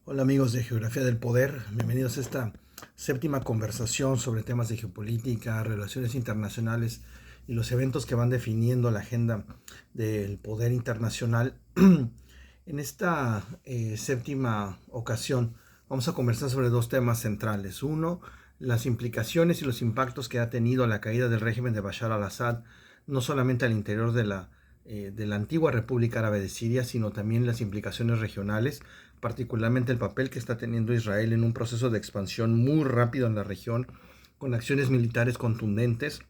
Hola amigos de Geografía del Poder, bienvenidos a esta séptima conversación sobre temas de geopolítica, relaciones internacionales y los eventos que van definiendo la agenda del poder internacional. En esta séptima ocasión vamos a conversar sobre dos temas centrales. Uno, las implicaciones y los impactos que ha tenido la caída del régimen de Bashar al-Assad, no solamente al interior de la antigua República Árabe de Siria, sino también las implicaciones regionales, particularmente el papel que está teniendo Israel en un proceso de expansión muy rápido en la región, con acciones militares contundentes,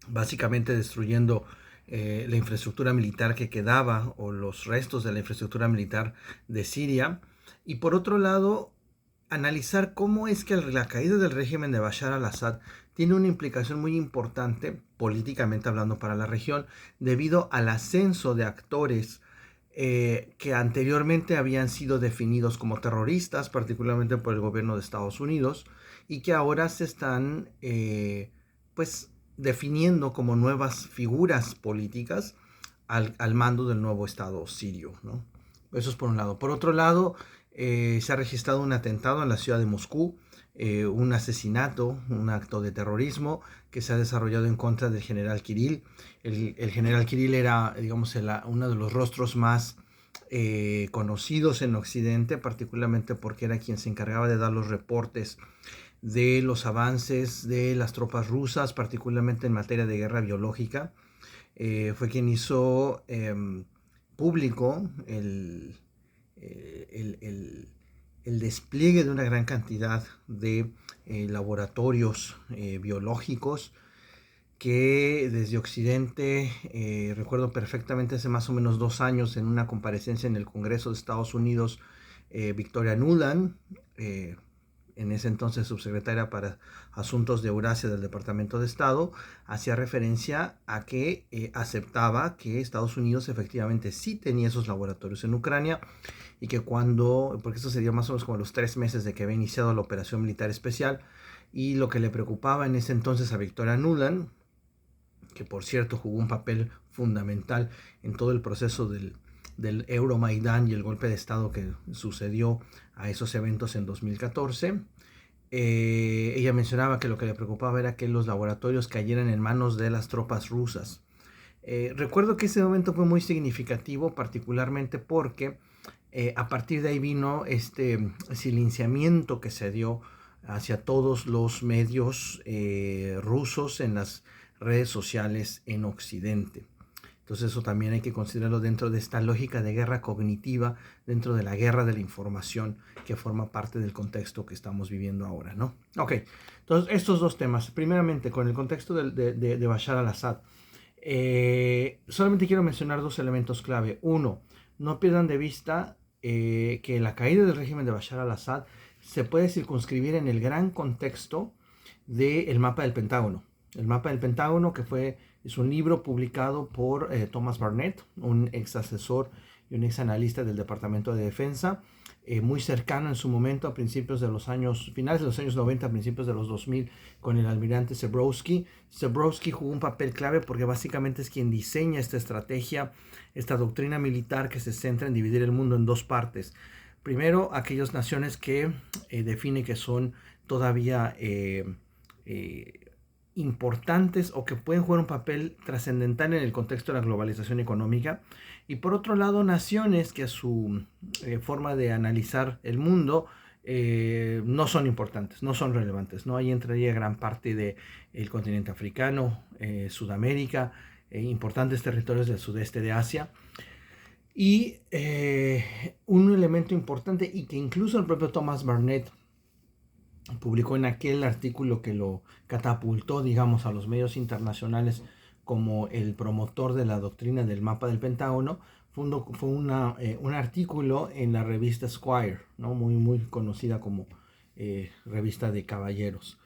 básicamente destruyendo la infraestructura militar que quedaba o los restos de la infraestructura militar de Siria. Y por otro lado, analizar cómo es que la caída del régimen de Bashar al-Assad tiene una implicación muy importante, políticamente hablando, para la región, debido al ascenso de actores que anteriormente habían sido definidos como terroristas, particularmente por el gobierno de Estados Unidos, y que ahora se están pues definiendo como nuevas figuras políticas al mando del nuevo Estado sirio, ¿no? Eso es por un lado. Por otro lado, se ha registrado un atentado en la ciudad de Moscú, un asesinato, un acto de terrorismo que se ha desarrollado en contra del general Kirill. El general Kirill era, digamos, uno de los rostros más conocidos en Occidente, particularmente porque era quien se encargaba de dar los reportes de los avances de las tropas rusas, particularmente en materia de guerra biológica. Fue quien hizo público el, el, el despliegue de una gran cantidad de laboratorios biológicos que desde Occidente, recuerdo perfectamente hace más o menos 2 años en una comparecencia en el Congreso de Estados Unidos, Victoria Nuland, en ese entonces subsecretaria para Asuntos de Eurasia del Departamento de Estado, hacía referencia a que aceptaba que Estados Unidos efectivamente sí tenía esos laboratorios en Ucrania y que porque esto sería más o menos como los 3 meses de que había iniciado la operación militar especial, y lo que le preocupaba en ese entonces a Victoria Nuland, que por cierto jugó un papel fundamental en todo el proceso del Euromaidán y el golpe de Estado que sucedió a esos eventos en 2014. Ella mencionaba que lo que le preocupaba era que los laboratorios cayeran en manos de las tropas rusas. Recuerdo que ese momento fue muy significativo, particularmente porque a partir de ahí vino este silenciamiento que se dio hacia todos los medios rusos en las redes sociales en Occidente. Entonces eso también hay que considerarlo dentro de esta lógica de guerra cognitiva, dentro de la guerra de la información que forma parte del contexto que estamos viviendo ahora, ¿no? Ok, entonces estos dos temas, primeramente con el contexto de Bashar al-Assad, solamente quiero mencionar dos elementos clave. Uno, no pierdan de vista que la caída del régimen de Bashar al-Assad se puede circunscribir en el gran contexto del mapa del Pentágono. El mapa del Pentágono, es un libro publicado por Thomas Barnett, un ex asesor y un ex analista del Departamento de Defensa, muy cercano en su momento a principios de los años, finales de los años 90, principios de los 2000, con el almirante Zebrowski. Zebrowski jugó un papel clave porque básicamente es quien diseña esta estrategia, esta doctrina militar que se centra en dividir el mundo en dos partes. Primero, aquellas naciones que define que son todavía importantes o que pueden jugar un papel trascendental en el contexto de la globalización económica, y por otro lado naciones que a su forma de analizar el mundo no son importantes, no son relevantes, ¿no? Ahí entraría gran parte del continente africano, Sudamérica, importantes territorios del sudeste de Asia. Y un elemento importante, y que incluso el propio Thomas Barnett publicó en aquel artículo que lo catapultó, digamos, a los medios internacionales como el promotor de la doctrina del mapa del Pentágono, fue un artículo en la revista Squire, ¿no? Muy conocida como revista de caballeros.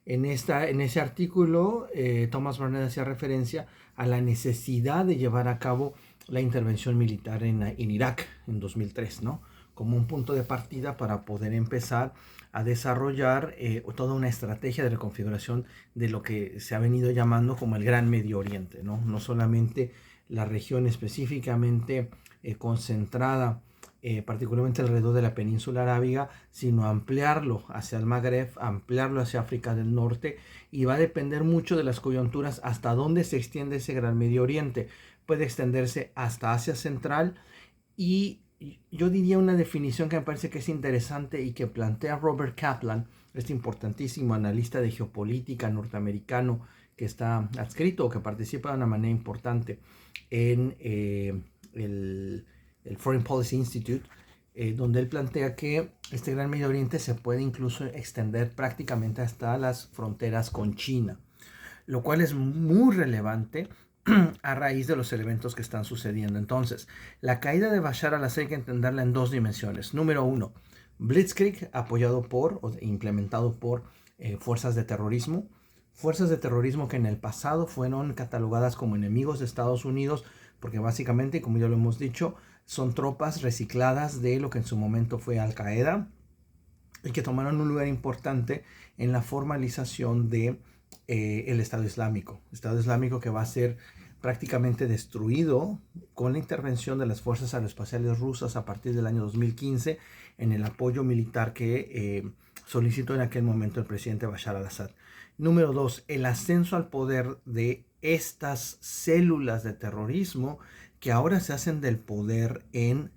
En ese artículo, Thomas Barnett hacía referencia a la necesidad de llevar a cabo la intervención militar en Irak en 2003, ¿no? Como un punto de partida para poder empezar a desarrollar toda una estrategia de reconfiguración de lo que se ha venido llamando como el Gran Medio Oriente, ¿no? No solamente la región específicamente concentrada particularmente alrededor de la península arábiga, sino ampliarlo hacia el Magreb, ampliarlo hacia África del Norte, y va a depender mucho de las coyunturas hasta dónde se extiende ese gran Medio Oriente. Puede extenderse hasta Asia Central, y yo diría una definición que me parece que es interesante y que plantea Robert Kaplan, este importantísimo analista de geopolítica norteamericano que está adscrito o que participa de una manera importante en el Foreign Policy Institute, donde él plantea que este Gran Medio Oriente se puede incluso extender prácticamente hasta las fronteras con China, lo cual es muy relevante a raíz de los elementos que están sucediendo. Entonces, la caída de Bashar al-Assad hay que entenderla en dos dimensiones. Número uno, Blitzkrieg, apoyado por o implementado por fuerzas de terrorismo que en el pasado fueron catalogadas como enemigos de Estados Unidos, porque básicamente, como ya lo hemos dicho, son tropas recicladas de lo que en su momento fue Al-Qaeda, y que tomaron un lugar importante en la formalización de el Estado Islámico que va a ser prácticamente destruido con la intervención de las fuerzas aeroespaciales rusas a partir del año 2015 en el apoyo militar que solicitó en aquel momento el presidente Bashar al-Assad. Número dos, el ascenso al poder de estas células de terrorismo que ahora se hacen del poder en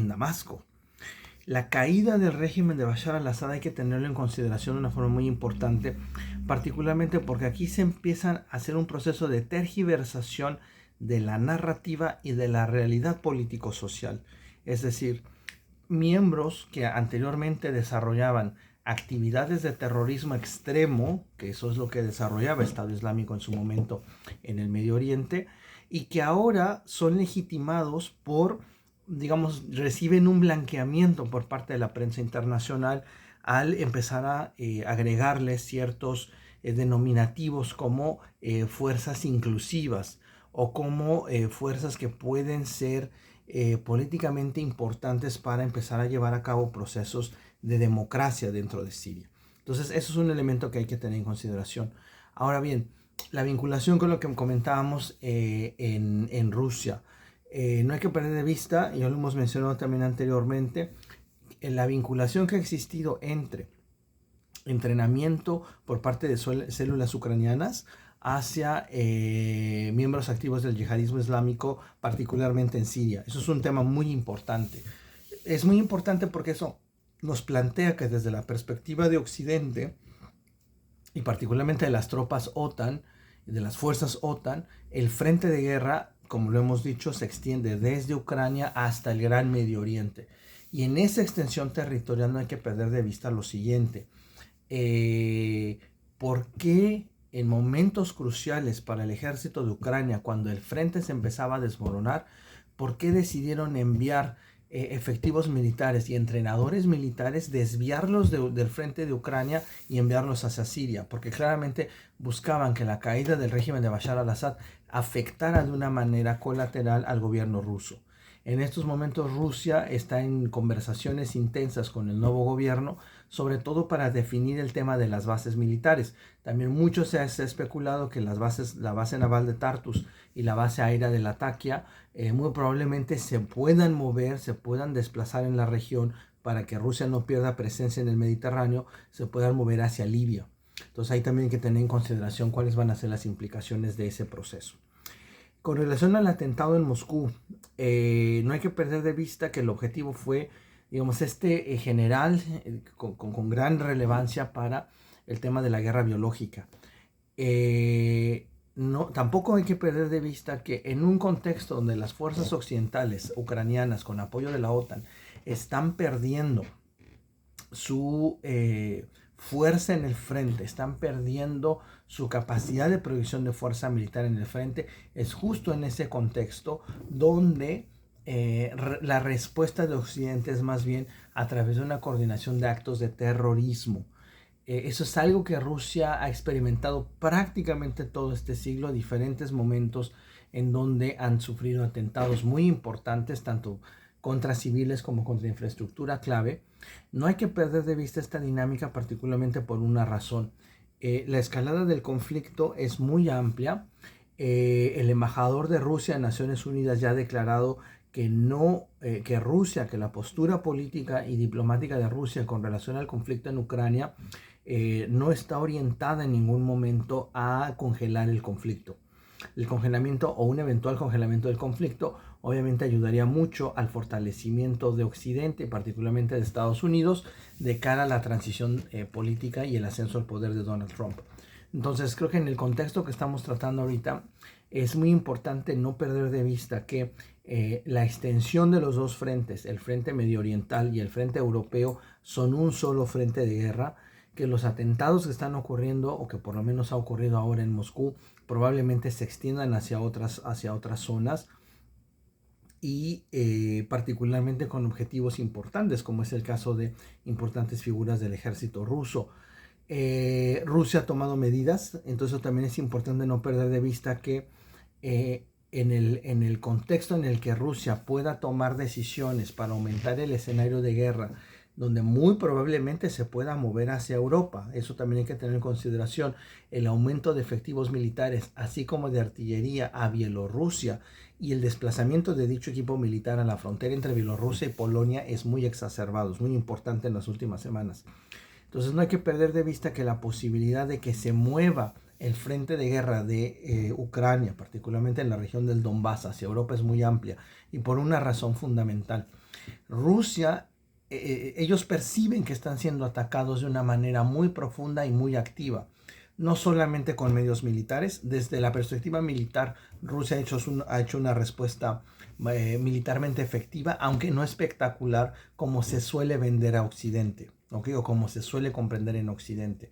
Damasco. La caída del régimen de Bashar al-Assad hay que tenerlo en consideración de una forma muy importante, particularmente porque aquí se empieza a hacer un proceso de tergiversación de la narrativa y de la realidad político-social. Es decir, miembros que anteriormente desarrollaban actividades de terrorismo extremo, que eso es lo que desarrollaba el Estado Islámico en su momento en el Medio Oriente, y que ahora son legitimados por, digamos, reciben un blanqueamiento por parte de la prensa internacional al empezar a agregarles ciertos denominativos como fuerzas inclusivas o como fuerzas que pueden ser políticamente importantes para empezar a llevar a cabo procesos de democracia dentro de Siria. Entonces, eso es un elemento que hay que tener en consideración. Ahora bien, la vinculación con lo que comentábamos en Rusia. No hay que perder de vista, y ya lo hemos mencionado también anteriormente, la vinculación que ha existido entre entrenamiento por parte de células ucranianas hacia miembros activos del yihadismo islámico, particularmente en Siria. Eso es un tema muy importante. Es muy importante porque eso nos plantea que desde la perspectiva de Occidente, y particularmente de las tropas OTAN, de las fuerzas OTAN, el frente de guerra, como lo hemos dicho, se extiende desde Ucrania hasta el Gran Medio Oriente. Y en esa extensión territorial no hay que perder de vista lo siguiente. ¿Por qué en momentos cruciales para el ejército de Ucrania, cuando el frente se empezaba a desmoronar, por qué decidieron enviar efectivos militares y entrenadores militares, desviarlos del frente de Ucrania y enviarlos hacia Siria? Porque claramente buscaban que la caída del régimen de Bashar al-Assad afectara de una manera colateral al gobierno ruso. En estos momentos Rusia está en conversaciones intensas con el nuevo gobierno, sobre todo para definir el tema de las bases militares. También mucho se ha especulado que la base naval de Tartus y la base aérea de Latakia muy probablemente se puedan mover, se puedan desplazar en la región para que Rusia no pierda presencia en el Mediterráneo, se puedan mover hacia Libia. Entonces ahí también hay que tener en consideración cuáles van a ser las implicaciones de ese proceso. Con relación al atentado en Moscú, no hay que perder de vista que el objetivo fue, digamos, general con gran relevancia para el tema de la guerra biológica. Tampoco hay que perder de vista que en un contexto donde las fuerzas occidentales ucranianas con apoyo de la OTAN están perdiendo su fuerza en el frente, están perdiendo su capacidad de producción de fuerza militar en el frente, es justo en ese contexto donde la respuesta de Occidente es más bien a través de una coordinación de actos de terrorismo. Eso es algo que Rusia ha experimentado prácticamente todo este siglo, diferentes momentos en donde han sufrido atentados muy importantes, tanto contra civiles como contra infraestructura clave. No hay que perder de vista esta dinámica, particularmente por una razón. La escalada del conflicto es muy amplia. El embajador de Rusia en Naciones Unidas ya ha declarado que Rusia, que la postura política y diplomática de Rusia con relación al conflicto en Ucrania no está orientada en ningún momento a congelar el conflicto. El congelamiento o un eventual congelamiento del conflicto obviamente ayudaría mucho al fortalecimiento de Occidente, particularmente de Estados Unidos, de cara a la transición política y el ascenso al poder de Donald Trump. Entonces creo que en el contexto que estamos tratando ahorita es muy importante no perder de vista que la extensión de los dos frentes, el frente medio oriental y el frente europeo, son un solo frente de guerra, que los atentados que están ocurriendo, o que por lo menos ha ocurrido ahora en Moscú, probablemente se extiendan hacia otras zonas, y particularmente con objetivos importantes, como es el caso de importantes figuras del ejército ruso. Rusia ha tomado medidas, entonces también es importante no perder de vista que en el contexto en el que Rusia pueda tomar decisiones para aumentar el escenario de guerra, donde muy probablemente se pueda mover hacia Europa. Eso también hay que tener en consideración. El aumento de efectivos militares, así como de artillería a Bielorrusia, y el desplazamiento de dicho equipo militar a la frontera entre Bielorrusia y Polonia es muy exacerbado, es muy importante en las últimas semanas. Entonces no hay que perder de vista que la posibilidad de que se mueva el frente de guerra de Ucrania, particularmente en la región del Donbass, hacia Europa, es muy amplia, y por una razón fundamental. Rusia, ellos perciben que están siendo atacados de una manera muy profunda y muy activa, no solamente con medios militares. Desde la perspectiva militar, Rusia ha hecho una respuesta militarmente efectiva, aunque no espectacular como se suele vender a Occidente, ¿okay? O como se suele comprender en Occidente.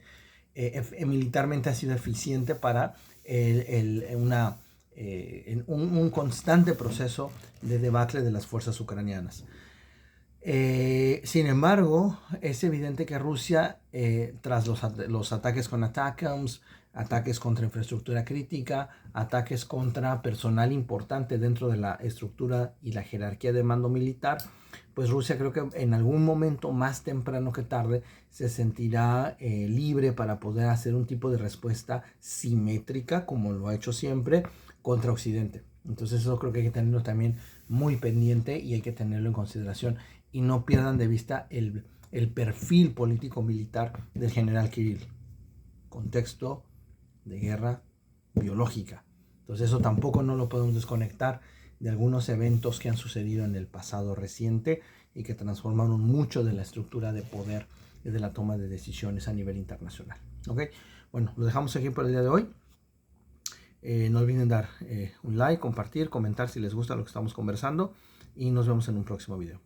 Militarmente ha sido eficiente para un constante proceso de debacle de las fuerzas ucranianas. Sin embargo, es evidente que Rusia, tras los ataques con ATACMS, ataques contra infraestructura crítica, ataques contra personal importante dentro de la estructura y la jerarquía de mando militar, pues Rusia creo que en algún momento más temprano que tarde se sentirá libre para poder hacer un tipo de respuesta simétrica, como lo ha hecho siempre, contra Occidente. Entonces eso creo que hay que tenerlo también muy pendiente y hay que tenerlo en consideración, y no pierdan de vista el perfil político-militar del general Kirill. Contexto de guerra biológica. Entonces eso tampoco no lo podemos desconectar de algunos eventos que han sucedido en el pasado reciente y que transformaron mucho de la estructura de poder y de la toma de decisiones a nivel internacional. ¿Okay? Bueno, lo dejamos aquí por el día de hoy. No olviden dar un like, compartir, comentar si les gusta lo que estamos conversando, y nos vemos en un próximo video.